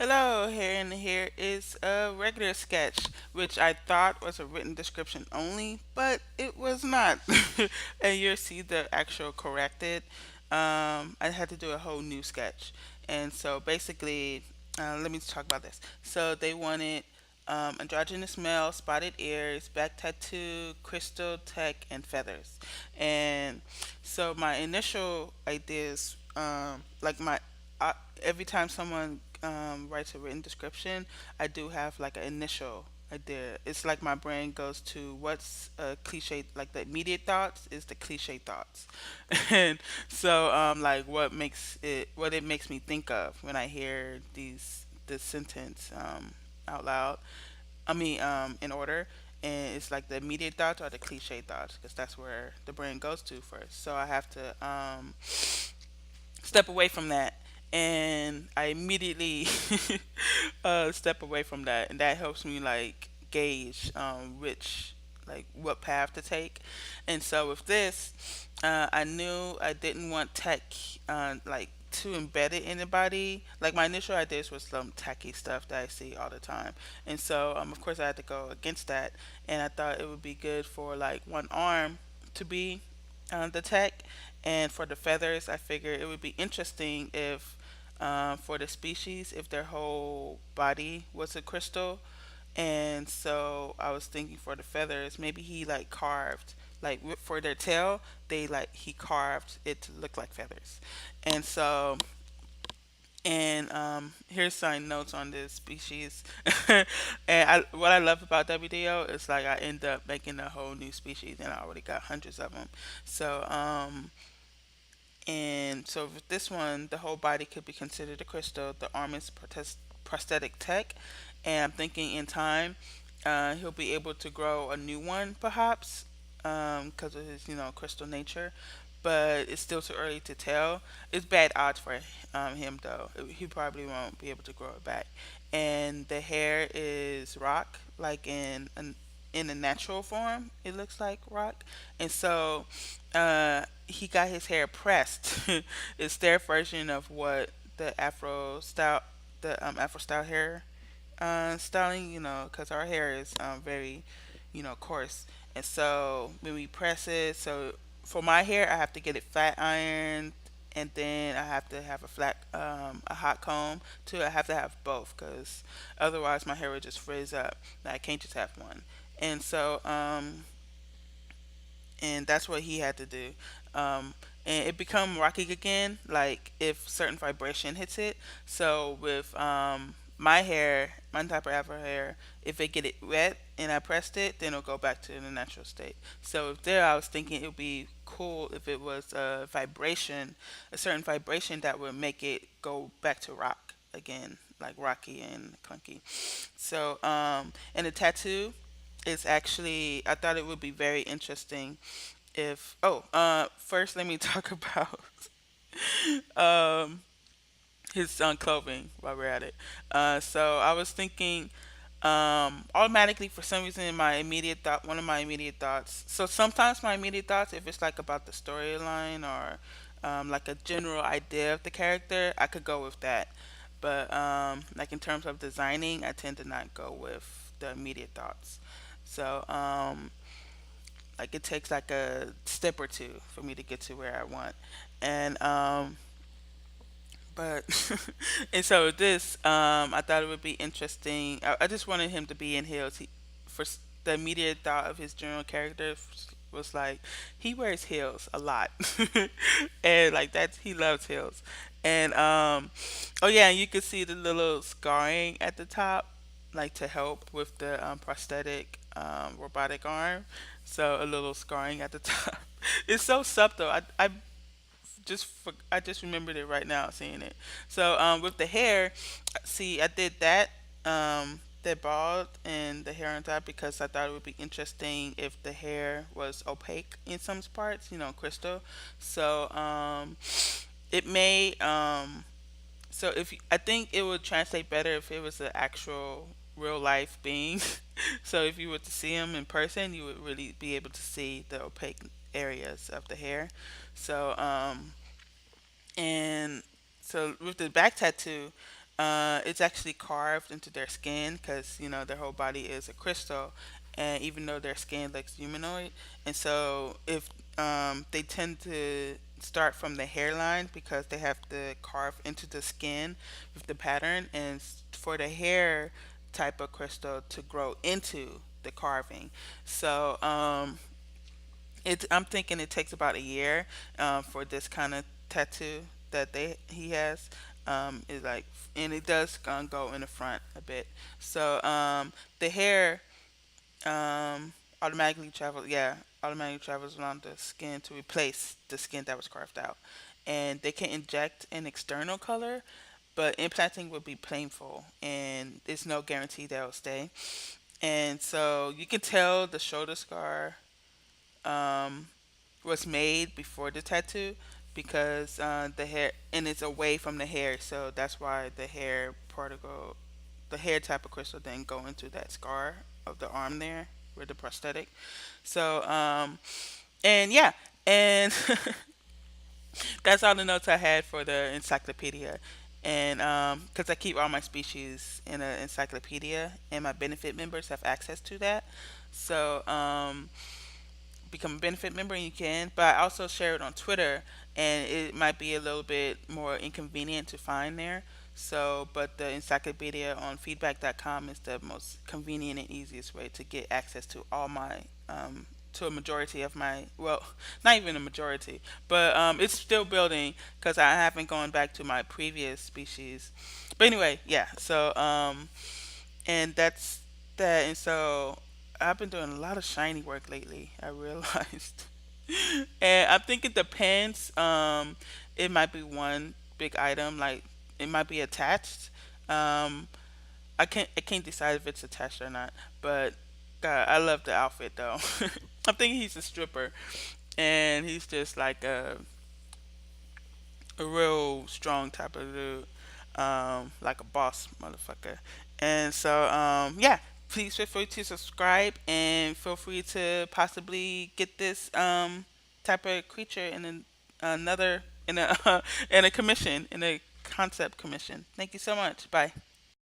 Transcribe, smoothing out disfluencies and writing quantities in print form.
Hello, here is a regular sketch, which I thought was a written description only, but it was not. And you'll see the actual corrected. I had to do a whole new sketch, and so basically, let me talk about this. So they wanted androgynous male, spotted ears, back tattoo, crystal tech, and feathers. And so my initial ideas, like my I, every time someone writes a written description, I do have like an initial idea. It's like my brain goes to what's a cliche, like the immediate thoughts is the cliche thoughts, and so like what it makes me think of when I hear this sentence out loud. I mean, in order. And it's like the immediate thoughts or the cliche thoughts, because that's where the brain goes to first. So I have to step away from that, and I immediately step away from that, and that helps me like gauge which like what path to take. And so with this, I knew I didn't want tech like too embedded in the body. Like my initial ideas was some tacky stuff that I see all the time, and so of course I had to go against that, and I thought it would be good for like one arm to be the tech, and for the feathers, I figured it would be interesting if, for the species, if their whole body was a crystal. And so I was thinking for the feathers, maybe he like carved, like for their tail, he carved it to look like feathers. And so and here's some notes on this species. What I love about WDO is like I end up making a whole new species, and I already got hundreds of them. So and so with this one, the whole body could be considered a crystal. The arm is prosthetic tech, and I'm thinking in time, he'll be able to grow a new one, perhaps, because of his crystal nature. But it's still too early to tell. It's bad odds for him though. He probably won't be able to grow it back. And the hair is rock, like in a natural form. It looks like rock, and so he got his hair pressed. It's their version of what the Afro style hair styling. Because our hair is very, coarse, and so when we press it, so for my hair, I have to get it flat ironed. And then I have to have a hot comb too. I have to have both because otherwise my hair would just frizz up. I can't just have one. And so, and that's what he had to do. And it become rocky again, like if certain vibration hits it. So with my hair, my type of afro hair, if it get it wet and I pressed it, then it'll go back to the natural state. So if there, I was thinking it would be cool if it was a vibration, a certain vibration that would make it go back to rock again, like rocky and clunky. So and the tattoo is actually, I thought it would be very interesting if first let me talk about um his clothing while we're at it. So I was thinking automatically, for some reason, in my immediate thought, one of my immediate thoughts, so sometimes my immediate thoughts, if it's like about the storyline or like a general idea of the character, I could go with that. But like in terms of designing, I tend to not go with the immediate thoughts. So like it takes like a step or two for me to get to where I want. And but and so this I thought it would be interesting. I just wanted him to be in heels. The immediate thought of his general character was like he wears heels a lot. And like that, he loves heels. And oh yeah, and you could see the little scarring at the top, like to help with the prosthetic robotic arm. So a little scarring at the top. It's so subtle. I just remembered it right now seeing it. So with the hair, see, I did that that bald and the hair on top because I thought it would be interesting if the hair was opaque in some parts, crystal. So it may so if I think it would translate better if it was an actual real life being. So if you were to see him in person, you would really be able to see the opaque areas of the hair. So and so with the back tattoo, it's actually carved into their skin because their whole body is a crystal, and even though their skin looks humanoid, and so if they tend to start from the hairline because they have to carve into the skin with the pattern, and for the hair type of crystal to grow into the carving. So I'm thinking it takes about a year for this kind of tattoo that he has. Is like, and it does go in the front a bit. So the hair um, automatically travels. Yeah, automatically travels around the skin to replace the skin that was carved out. And they can inject an external color, but implanting would be painful, and there's no guarantee that will stay. And so you can tell the shoulder scar um, was made before the tattoo because the hair, and it's away from the hair, so that's why the hair particle, the hair type of crystal didn't go into that scar of the arm there with the prosthetic. So and yeah, and that's all the notes I had for the encyclopedia. And because I keep all my species in an encyclopedia, and my benefit members have access to that, so become a benefit member and you can, but I also share it on Twitter, and it might be a little bit more inconvenient to find there. So, but the encyclopedia on feedback.com is the most convenient and easiest way to get access to all my to a majority of my, well, not even a majority, but it's still building because I haven't gone back to my previous species. But anyway, yeah. So and that's that. And so I've been doing a lot of shiny work lately, I realized. And I think it depends. It might be one big item, like it might be attached. Um, I can't decide if it's attached or not. But God, I love the outfit though. I'm thinking he's a stripper, and he's just like a real strong type of dude, like a boss motherfucker. And so, yeah, please feel free to subscribe and feel free to possibly get this type of creature in another in a in a commission, in a concept commission. Thank you so much. Bye.